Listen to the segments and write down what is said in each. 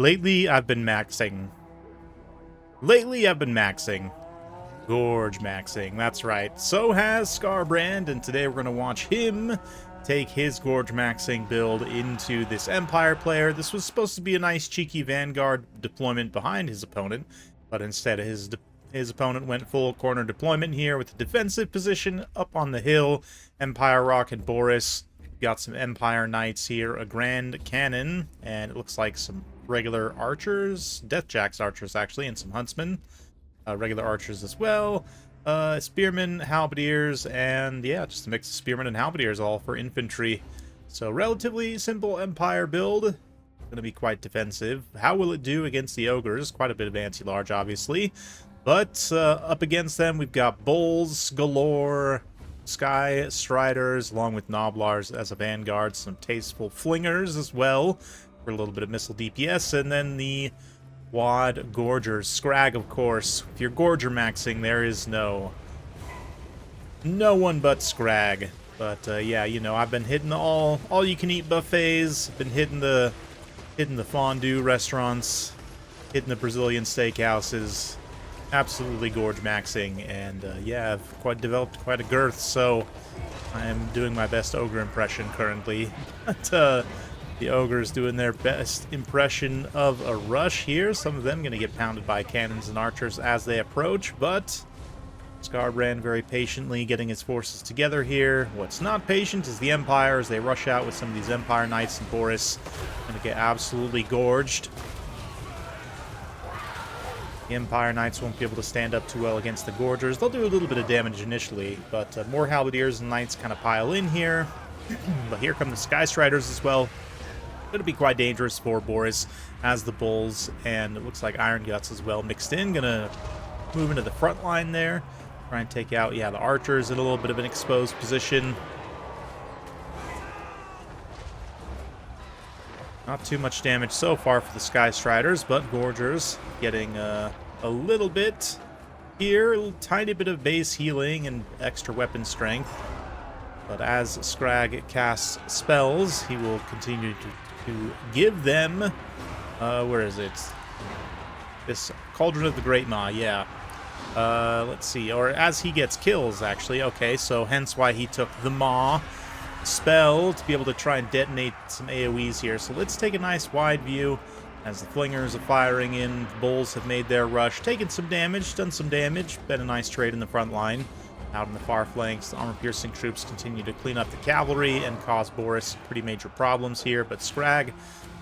Lately, I've been maxing. Gorgemaxxing, that's right. So has Scarbrand, and today we're going to watch him take his Gorgemaxxing build into this Empire player. This was supposed to be a nice cheeky Vanguard deployment behind his opponent, but instead his opponent went full corner deployment here with a defensive position up on the hill. Empire Rock and Boris. Got some Empire Knights here, a Grand Cannon, and it looks like some regular archers, Deathjack's archers actually, and some huntsmen. Regular archers as well, spearmen, halberdiers, and yeah, just a mix of spearmen and halberdiers all for infantry. So relatively simple Empire build, going to be quite defensive. How will it do against the Ogres? Quite a bit of anti-large, obviously, but up against them we've got bulls galore, Sky Striders, along with Noblars as a vanguard, some tasteful flingers as well for a little bit of missile DPS, and then the Wad Gorgers. Scrag, of course. If you're Gorgemaxxing, there is no one but Scrag. But yeah, you know, I've been hitting the all-you-can-eat buffets, been hitting the fondue restaurants, hitting the Brazilian steakhouses. Absolutely Gorgemaxxing, and yeah, I've developed quite a girth, so I am doing my best ogre impression currently. But the ogres doing their best impression of a rush here. Some of them going to get pounded by cannons and archers as they approach, but Scarbrand very patiently getting his forces together here. What's not patient is the Empire as they rush out with some of these Empire Knights, and Boris going to get absolutely gorged. The Empire Knights won't be able to stand up too well against the Gorgers. They'll do a little bit of damage initially, but more Halberdiers and Knights kind of pile in here. But here come the Sky Striders as well. Going to be quite dangerous for Boris as the Bulls, and it looks like Iron Guts as well mixed in. Going to move into the front line there. Try and take out, yeah, the Archers in a little bit of an exposed position. Not too much damage so far for the Sky Striders, but Gorgers getting a little bit here. A tiny bit of base healing and extra weapon strength. But as Scrag casts spells, he will continue to give them, where is it? This Cauldron of the Great Maw, yeah. Let's see, or as he gets kills, actually. Okay, so hence why he took the Maw spell to be able to try and detonate some AoEs here. So let's take a nice wide view as the Flingers are firing in. The Bulls have made their rush, taken some damage, done some damage. Been a nice trade in the front line. Out in the far flanks, the armor-piercing troops continue to clean up the cavalry and cause Boris pretty major problems here. But Scrag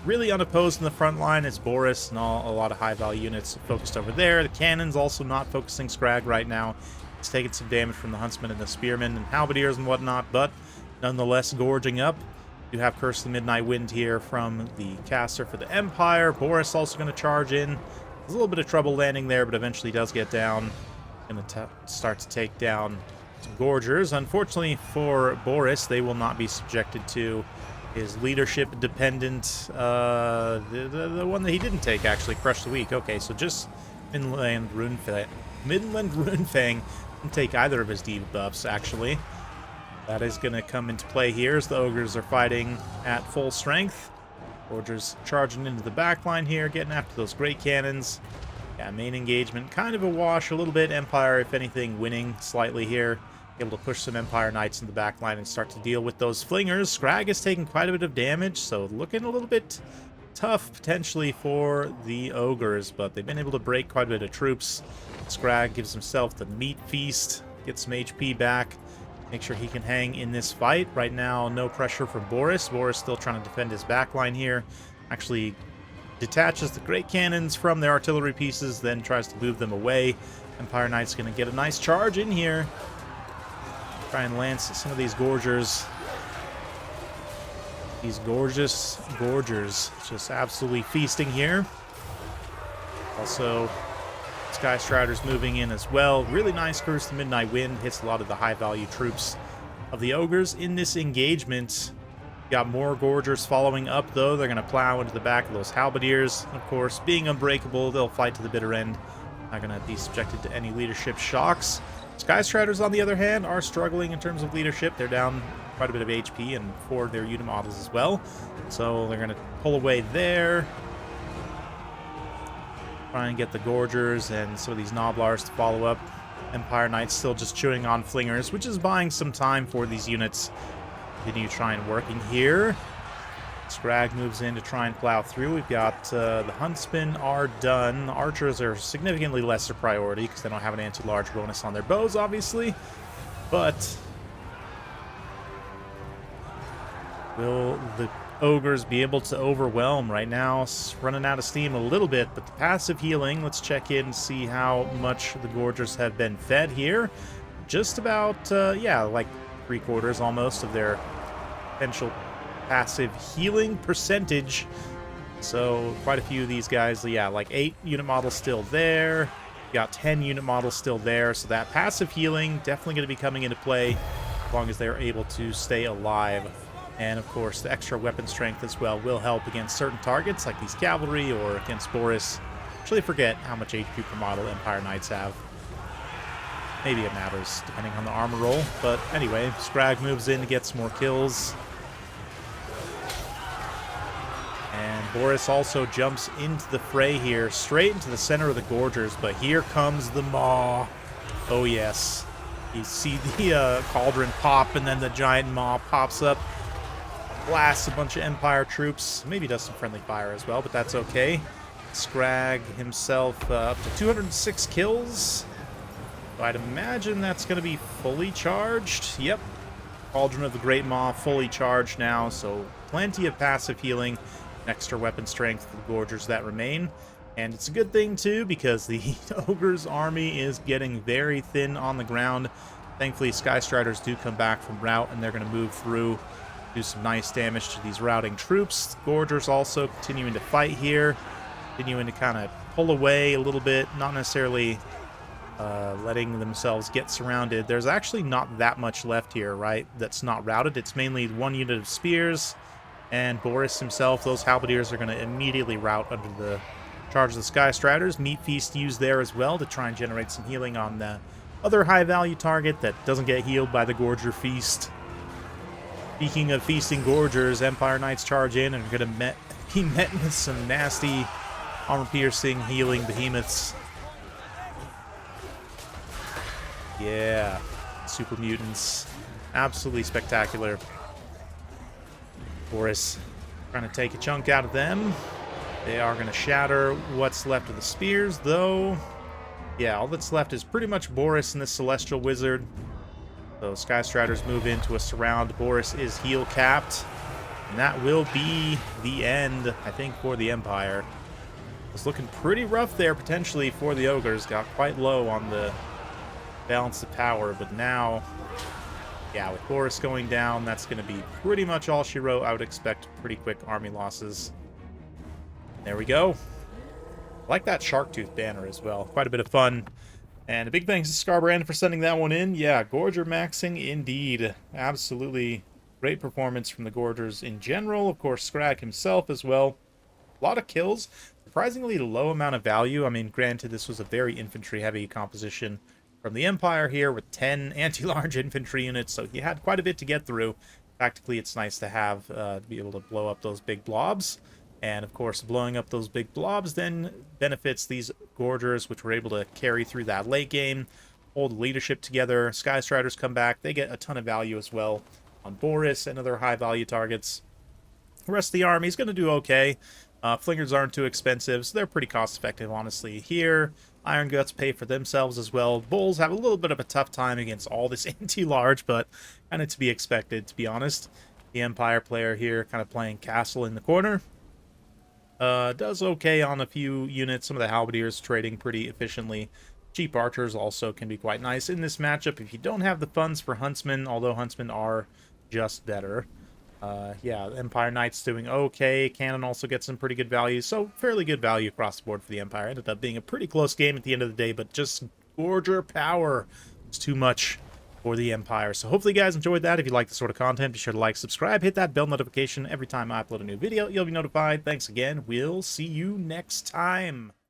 really unopposed in the front line. It's Boris and a lot of high-value units focused over there. The cannons also not focusing Scrag right now. He's taking some damage from the Huntsmen and the Spearmen and Halberdiers and whatnot, but nonetheless gorging up. You have Curse of the Midnight Wind here from the caster for the Empire. Boris also going to charge in. There's a little bit of trouble landing there, but eventually does get down. Going to start to take down some Gorgers. Unfortunately for Boris, they will not be subjected to his leadership-dependent, the one that he didn't take, actually, Crush the Weak. Okay, so just Midland Runefang didn't take either of his debuffs, actually. That is going to come into play here as the Ogres are fighting at full strength. Gorgers charging into the back line here, getting after those great cannons. Yeah, main engagement, kind of a wash a little bit. Empire, if anything, winning slightly here. Able to push some Empire Knights in the back line and start to deal with those Flingers. Scrag is taking quite a bit of damage, so looking a little bit tough potentially for the Ogres, but they've been able to break quite a bit of troops. Scrag gives himself the meat feast, gets some HP back, make sure he can hang in this fight. Right now, no pressure from Boris. Boris still trying to defend his back line here. Actually detaches the great cannons from their artillery pieces, then tries to move them away. Empire Knight's going to get a nice charge in here. Try and lance some of these Gorgers. These gorgeous Gorgers just absolutely feasting here. Also, Sky Striders moving in as well. Really nice Curse of the Midnight Wind. Hits a lot of the high-value troops of the Ogres in this engagement. Got more Gorgers following up, though. They're going to plow into the back of those Halberdiers. Of course, being unbreakable, they'll fight to the bitter end. Not going to be subjected to any leadership shocks. Sky Striders, on the other hand, are struggling in terms of leadership. They're down quite a bit of HP and for their unit models as well. So they're going to pull away there. Try and get the Gorgers and some of these Noblars to follow up. Empire Knights still just chewing on Flingers, which is buying some time for these units. Continue trying working here. Scrag moves in to try and plow through. We've got the Huntsmen are done. Archers are significantly lesser priority because they don't have an anti-large bonus on their bows, obviously. But will the Ogres be able to overwhelm? Right now, running out of steam a little bit, but the passive healing, let's check in and see how much the Gorgers have been fed here. Just about, yeah, like 3/4 almost of their potential passive healing percentage. So quite a few of these guys, yeah, like 8 unit models still there. You got 10 unit models still there. So that passive healing definitely going to be coming into play as long as they're able to stay alive. And of course, the extra weapon strength as well will help against certain targets like these cavalry or against Boris. Actually, forget how much HP per model Empire Knights have. Maybe it matters depending on the armor roll. But anyway, Scrag moves in to get some more kills. And Boris also jumps into the fray here, straight into the center of the Gorgers, but here comes the Maw. Oh yes. You see the cauldron pop, and then the giant Maw pops up, blasts a bunch of Empire troops, maybe does some friendly fire as well, but that's okay. Scrag himself up to 206 kills. So I'd imagine that's going to be fully charged. Yep. Cauldron of the Great Maw fully charged now, so plenty of passive healing. Extra weapon strength for the Gorgers that remain. And it's a good thing too, because the Ogres army is getting very thin on the ground. Thankfully, Sky Striders do come back from rout, and they're going to move through, do some nice damage to these routing troops. Gorgers also continuing to fight here, continuing to kind of pull away a little bit, not necessarily letting themselves get surrounded. There's actually not that much left here, right, that's not routed. It's mainly 1 unit of spears, and Boris himself. Those halberdiers are going to immediately rout under the charge of the Sky Striders. Meat Feast used there as well to try and generate some healing on the other high-value target that doesn't get healed by the Gorger Feast. Speaking of feasting Gorgers, Empire Knights charge in and are going to be met with some nasty armor-piercing healing behemoths. Yeah, super mutants. Absolutely spectacular. Boris trying to take a chunk out of them. They are going to shatter what's left of the spears, though. Yeah, all that's left is pretty much Boris and the Celestial Wizard. So Sky Striders move into a surround. Boris is heal capped. And that will be the end, I think, for the Empire. It's looking pretty rough there, potentially, for the Ogres. Got quite low on the balance of power, but now, yeah, with Boris going down, that's going to be pretty much all she wrote. I would expect pretty quick army losses. There we go. I like that Sharktooth banner as well. Quite a bit of fun. And a big thanks to Scarbrand for sending that one in. Yeah, Gorgemaxxing indeed. Absolutely great performance from the Gorgers in general. Of course, Scrag himself as well. A lot of kills. Surprisingly low amount of value. I mean, granted, this was a very infantry-heavy composition from the Empire here with 10 anti-large infantry units, so he had quite a bit to get through. Tactically, it's nice to have to be able to blow up those big blobs. And, of course, blowing up those big blobs then benefits these Gorgers, which were able to carry through that late game, hold leadership together. Sky Striders come back. They get a ton of value as well on Boris and other high-value targets. The rest of the army is going to do okay. Flingers aren't too expensive, so they're pretty cost-effective, honestly. Here, Iron Guts pay for themselves as well. Bulls have a little bit of a tough time against all this anti-large, but kind of to be expected, to be honest. The Empire player here kind of playing castle in the corner. Does okay on a few units. Some of the halberdiers trading pretty efficiently. Cheap archers also can be quite nice in this matchup if you don't have the funds for huntsmen, although huntsmen are just better. Yeah, Empire Knights doing okay. Cannon also gets some pretty good value, so fairly good value across the board for the Empire. Ended up being a pretty close game at the end of the day, but just Gorger power was too much for the Empire. So hopefully you guys enjoyed that. If you like this sort of content, be sure to like, subscribe, hit that bell notification. Every time I upload a new video, you'll be notified. Thanks again. We'll see you next time.